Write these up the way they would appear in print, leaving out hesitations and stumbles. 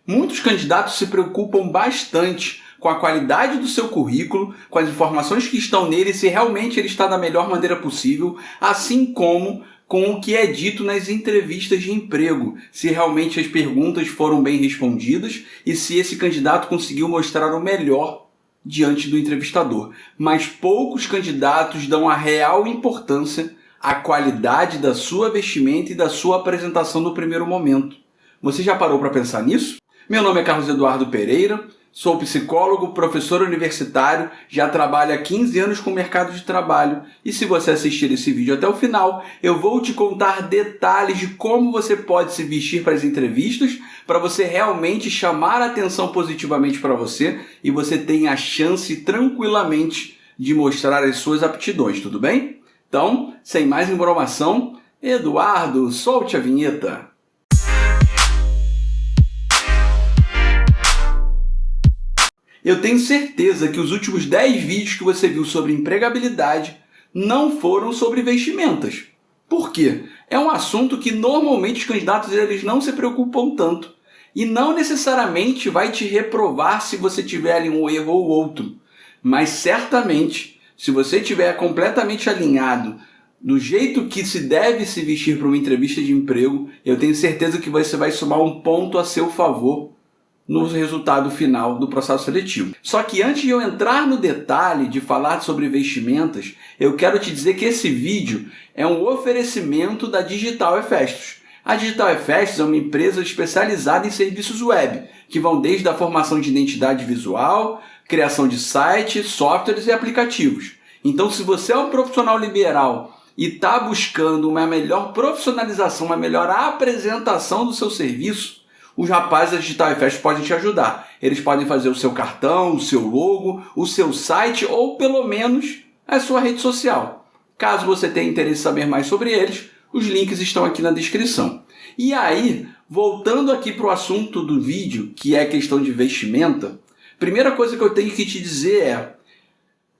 Muitos candidatos se preocupam bastante com a qualidade do seu currículo, com as informações que estão nele, se realmente ele está da melhor maneira possível, assim como com o que é dito nas entrevistas de emprego, se realmente as perguntas foram bem respondidas e se esse candidato conseguiu mostrar o melhor diante do entrevistador. Mas poucos candidatos dão a real importância à qualidade da sua vestimenta e da sua apresentação no primeiro momento. Você já parou para pensar nisso? Meu nome é Carlos Eduardo Pereira, sou psicólogo, professor universitário, já trabalho há 15 anos com o mercado de trabalho e se você assistir esse vídeo até o final, eu vou te contar detalhes de como você pode se vestir para as entrevistas, para você realmente chamar a atenção positivamente para você e você tenha a chance tranquilamente de mostrar as suas aptidões, tudo bem? Então, sem mais embromação, Eduardo, solte a vinheta! Eu tenho certeza que os últimos 10 vídeos que você viu sobre empregabilidade não foram sobre vestimentas. Por quê? É um assunto que normalmente os candidatos eles não se preocupam tanto. E não necessariamente vai te reprovar se você tiver ali um erro ou outro. Mas certamente, se você estiver completamente alinhado do jeito que se deve se vestir para uma entrevista de emprego, eu tenho certeza que você vai somar um ponto a seu favor no resultado final do processo seletivo. Só que antes de eu entrar no detalhe de falar sobre vestimentas, eu quero te dizer que esse vídeo é um oferecimento da Digital Efestos. A Digital Efestos é uma empresa especializada em serviços web, que vão desde a formação de identidade visual, criação de sites, softwares e aplicativos. Então, se você é um profissional liberal e está buscando uma melhor profissionalização, uma melhor apresentação do seu serviço, os rapazes da Digital Efestos podem te ajudar. Eles podem fazer o seu cartão, o seu logo, o seu site ou pelo menos a sua rede social. Caso você tenha interesse em saber mais sobre eles, os links estão aqui na descrição. E aí, voltando aqui para o assunto do vídeo, que é a questão de vestimenta, primeira coisa que eu tenho que te dizer é: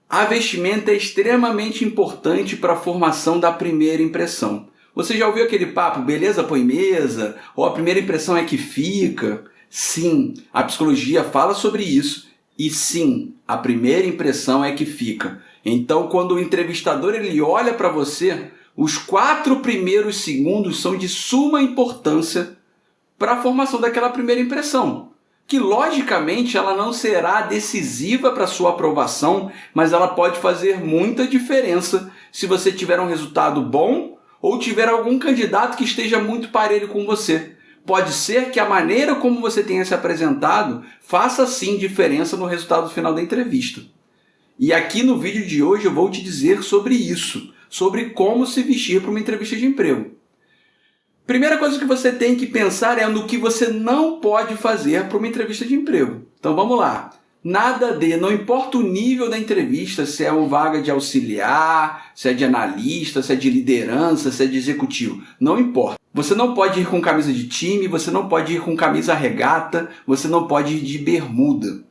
a vestimenta é extremamente importante para a formação da primeira impressão. Você já ouviu aquele papo, beleza põe mesa, ou a primeira impressão é que fica? Sim, a psicologia fala sobre isso e sim, a primeira impressão é que fica. Então, quando o entrevistador ele olha para você, os 4 primeiros segundos são de suma importância para a formação daquela primeira impressão, que logicamente ela não será decisiva para a sua aprovação, mas ela pode fazer muita diferença se você tiver um resultado bom ou tiver algum candidato que esteja muito parelho com você. Pode ser que a maneira como você tenha se apresentado faça sim diferença no resultado final da entrevista. E aqui no vídeo de hoje eu vou te dizer sobre isso, sobre como se vestir para uma entrevista de emprego. Primeira coisa que você tem que pensar é no que você não pode fazer para uma entrevista de emprego. Então vamos lá. Não importa o nível da entrevista, se é uma vaga de auxiliar, se é de analista, se é de liderança, se é de executivo, não importa. Você não pode ir com camisa de time, você não pode ir com camisa regata, você não pode ir de bermuda.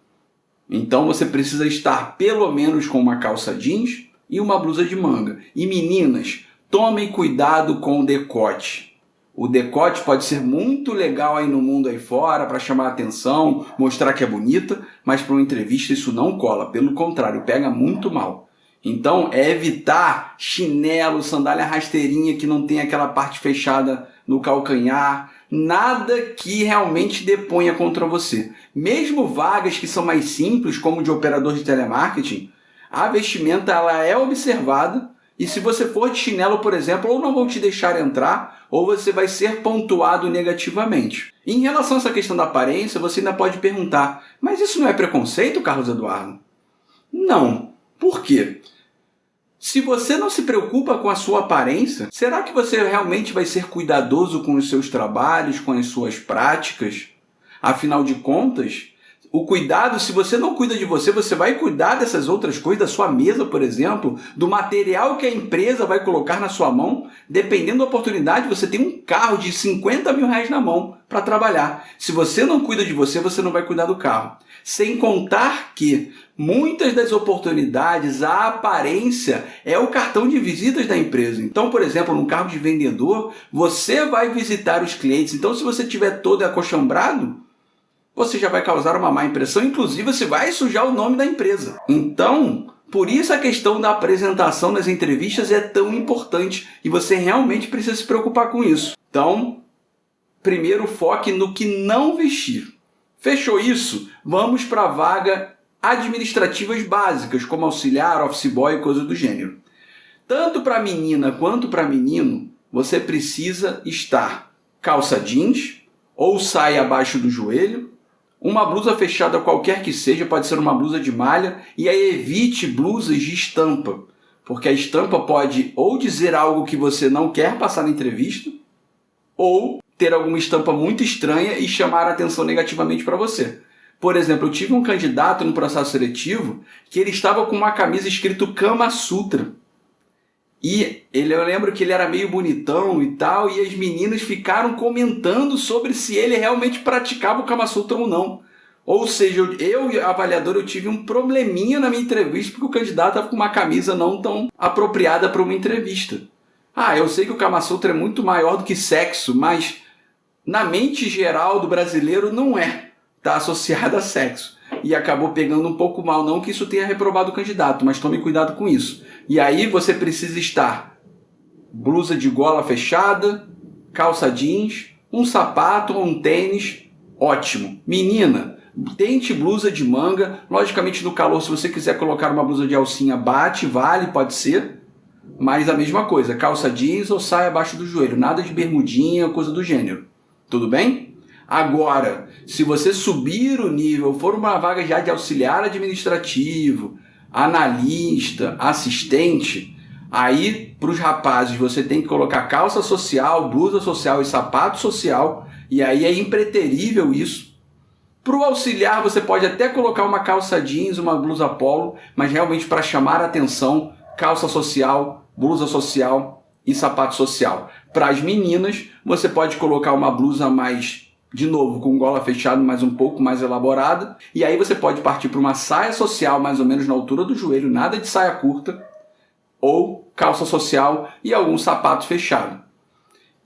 Então você precisa estar pelo menos com uma calça jeans e uma blusa de manga. E meninas, tomem cuidado com o decote. O decote pode ser muito legal aí no mundo aí fora para chamar a atenção, mostrar que é bonita, mas para uma entrevista isso não cola, pelo contrário, pega muito mal. Então é evitar chinelo, sandália rasteirinha que não tem aquela parte fechada no calcanhar, nada que realmente deponha contra você. Mesmo vagas que são mais simples, como de operador de telemarketing, a vestimenta ela é observada. E se você for de chinelo, por exemplo, ou não vão te deixar entrar, ou você vai ser pontuado negativamente. Em relação a essa questão da aparência, você ainda pode perguntar, mas isso não é preconceito, Carlos Eduardo? Não. Por quê? Se você não se preocupa com a sua aparência, será que você realmente vai ser cuidadoso com os seus trabalhos, com as suas práticas? Afinal de contas, o cuidado, se você não cuida de você, você vai cuidar dessas outras coisas, da sua mesa, por exemplo, do material que a empresa vai colocar na sua mão. Dependendo da oportunidade, você tem um carro de 50 mil reais na mão para trabalhar. Se você não cuida de você, você não vai cuidar do carro. Sem contar que muitas das oportunidades, a aparência é o cartão de visitas da empresa. Então, por exemplo, no cargo de vendedor, você vai visitar os clientes. Então, se você estiver todo acochambrado, você já vai causar uma má impressão, inclusive você vai sujar o nome da empresa. Então, por isso a questão da apresentação nas entrevistas é tão importante e você realmente precisa se preocupar com isso. Então, primeiro foque no que não vestir. Fechou isso? Vamos para a vaga administrativas básicas, como auxiliar, office boy e coisa do gênero. Tanto para menina quanto para menino, você precisa estar calça jeans ou saia abaixo do joelho, uma blusa fechada qualquer que seja, pode ser uma blusa de malha, e aí evite blusas de estampa, porque a estampa pode ou dizer algo que você não quer passar na entrevista, ou ter alguma estampa muito estranha e chamar a atenção negativamente para você. Por exemplo, eu tive um candidato no processo seletivo que ele estava com uma camisa escrito Kama Sutra. E eu lembro que ele era meio bonitão e tal, e as meninas ficaram comentando sobre se ele realmente praticava o Kama Sutra ou não. Ou seja, eu avaliador, eu tive um probleminha na minha entrevista porque o candidato estava com uma camisa não tão apropriada para uma entrevista. Eu sei que o Kama Sutra é muito maior do que sexo, mas na mente geral do brasileiro não é. Está associado a sexo. E acabou pegando um pouco mal, não que isso tenha reprovado o candidato, mas tome cuidado com isso. E aí você precisa estar blusa de gola fechada, calça jeans, um sapato ou um tênis, ótimo. Menina, tente blusa de manga, logicamente no calor, se você quiser colocar uma blusa de alcinha, bate, vale, pode ser, mas a mesma coisa, calça jeans ou saia abaixo do joelho, nada de bermudinha, coisa do gênero. Tudo bem? Agora, se você subir o nível, for uma vaga já de auxiliar administrativo, analista, assistente, aí para os rapazes você tem que colocar calça social, blusa social e sapato social, e aí é impreterível isso. Para o auxiliar você pode até colocar uma calça jeans, uma blusa polo, mas realmente para chamar a atenção, calça social, blusa social e sapato social. Para as meninas, você pode colocar uma blusa mais, de novo, com gola fechada, mas um pouco mais elaborada. E aí você pode partir para uma saia social, mais ou menos na altura do joelho, nada de saia curta, ou calça social e algum sapato fechado.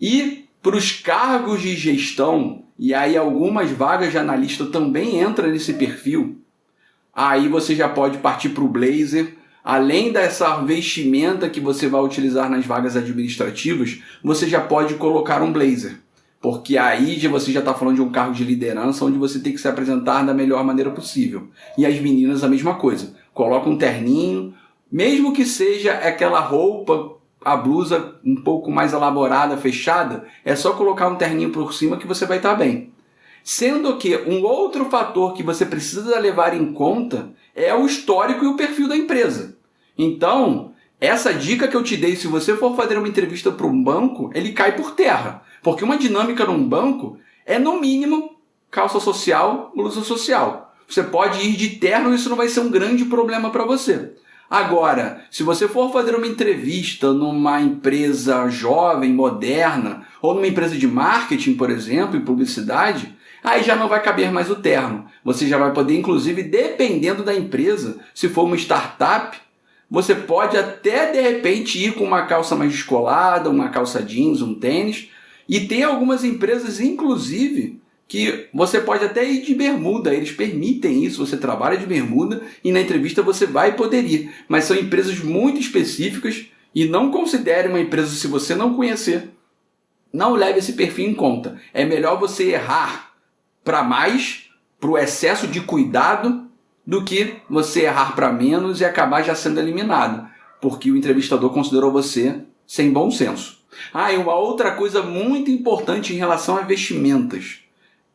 E para os cargos de gestão, e aí algumas vagas de analista também entram nesse perfil, aí você já pode partir para o blazer. Além dessa vestimenta que você vai utilizar nas vagas administrativas, você já pode colocar um blazer. Porque aí você já está falando de um cargo de liderança onde você tem que se apresentar da melhor maneira possível. E as meninas a mesma coisa. Coloca um terninho, mesmo que seja aquela roupa, a blusa um pouco mais elaborada, fechada, é só colocar um terninho por cima que você vai estar bem. Sendo que um outro fator que você precisa levar em conta é o histórico e o perfil da empresa. Então, essa dica que eu te dei, se você for fazer uma entrevista para um banco, ele cai por terra. Porque uma dinâmica num banco é, no mínimo, calça social, blusa social. Você pode ir de terno e isso não vai ser um grande problema para você. Agora, se você for fazer uma entrevista numa empresa jovem, moderna, ou numa empresa de marketing, por exemplo, e publicidade, aí já não vai caber mais o terno. Você já vai poder, inclusive, dependendo da empresa, se for uma startup, você pode até, de repente, ir com uma calça mais descolada, uma calça jeans, um tênis. E tem algumas empresas, inclusive, que você pode até ir de bermuda. Eles permitem isso, você trabalha de bermuda e na entrevista você vai poder ir. Mas são empresas muito específicas e não considere uma empresa se você não conhecer. Não leve esse perfil em conta. É melhor você errar para mais, para o excesso de cuidado, do que você errar para menos e acabar já sendo eliminado, porque o entrevistador considerou você sem bom senso. E uma outra coisa muito importante em relação a vestimentas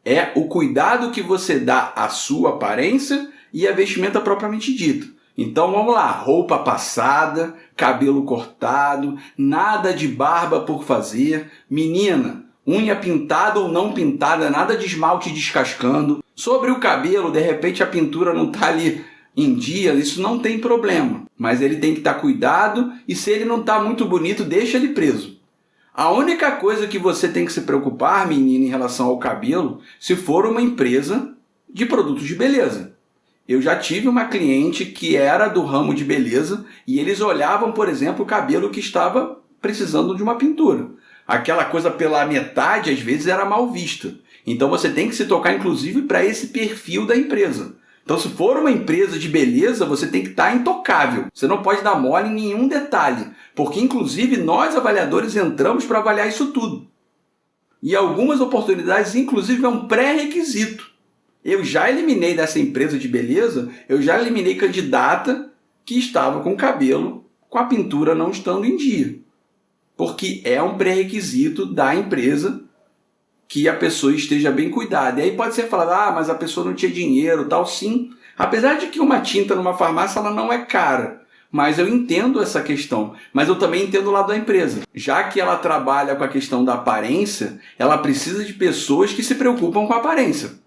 é o cuidado que você dá à sua aparência e à vestimenta propriamente dita. Então vamos lá, roupa passada, cabelo cortado, nada de barba por fazer, menina, unha pintada ou não pintada, nada de esmalte descascando. Sobre o cabelo, de repente a pintura não está ali em dia, isso não tem problema. Mas ele tem que estar cuidado e se ele não está muito bonito, deixa ele preso. A única coisa que você tem que se preocupar, menina, em relação ao cabelo, se for uma empresa de produtos de beleza. Eu já tive uma cliente que era do ramo de beleza e eles olhavam, por exemplo, o cabelo que estava precisando de uma pintura. Aquela coisa pela metade, às vezes, era mal vista. Então você tem que se tocar, inclusive, para esse perfil da empresa. Então, se for uma empresa de beleza, você tem que estar intocável. Você não pode dar mole em nenhum detalhe, porque, inclusive, nós avaliadores entramos para avaliar isso tudo. E algumas oportunidades, inclusive, é um pré-requisito. Eu já eliminei dessa empresa de beleza, eu já eliminei candidata que estava com o cabelo, com a pintura não estando em dia. Porque é um pré-requisito da empresa que a pessoa esteja bem cuidada. E aí pode ser falado, mas a pessoa não tinha dinheiro, tal, sim. Apesar de que uma tinta numa farmácia ela não é cara. Mas eu entendo essa questão. Mas eu também entendo o lado da empresa. Já que ela trabalha com a questão da aparência, ela precisa de pessoas que se preocupam com a aparência.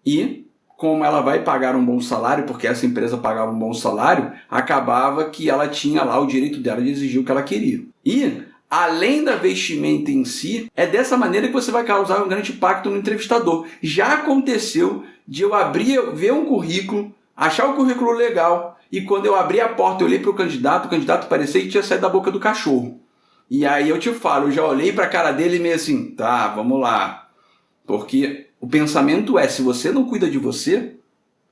E, como ela vai pagar um bom salário, porque essa empresa pagava um bom salário, acabava que ela tinha lá o direito dela de exigir o que ela queria. E, além da vestimenta em si, é dessa maneira que você vai causar um grande impacto no entrevistador. Já aconteceu de eu ver um currículo, achar o currículo legal, e quando eu abri a porta, eu olhei para o candidato parecia que tinha saído da boca do cachorro. E aí eu te falo, eu já olhei para a cara dele e meio assim, tá, vamos lá. Porque o pensamento é, se você não cuida de você,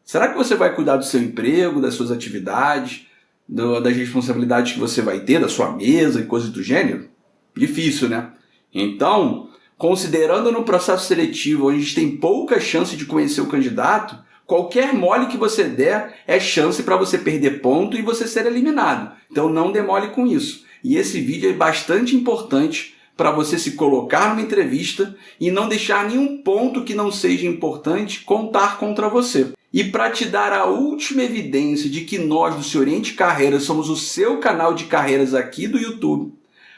será que você vai cuidar do seu emprego, das suas atividades, das responsabilidades que você vai ter, da sua mesa e coisas do gênero? Difícil, né? Então, considerando no processo seletivo, onde a gente tem pouca chance de conhecer o candidato, qualquer mole que você der é chance para você perder ponto e você ser eliminado. Então não dê mole com isso. E esse vídeo é bastante importante para você se colocar numa entrevista e não deixar nenhum ponto que não seja importante contar contra você. E para te dar a última evidência de que nós do Se Oriente Carreiras somos o seu canal de carreiras aqui do YouTube,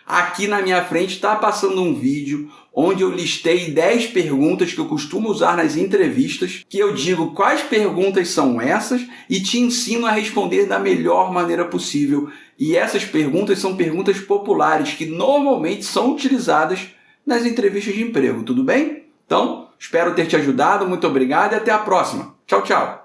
aqui na minha frente está passando um vídeo onde eu listei 10 perguntas que eu costumo usar nas entrevistas, que eu digo quais perguntas são essas e te ensino a responder da melhor maneira possível. E essas perguntas são perguntas populares que normalmente são utilizadas nas entrevistas de emprego, tudo bem? Então, espero ter te ajudado, muito obrigado e até a próxima. Tchau, tchau!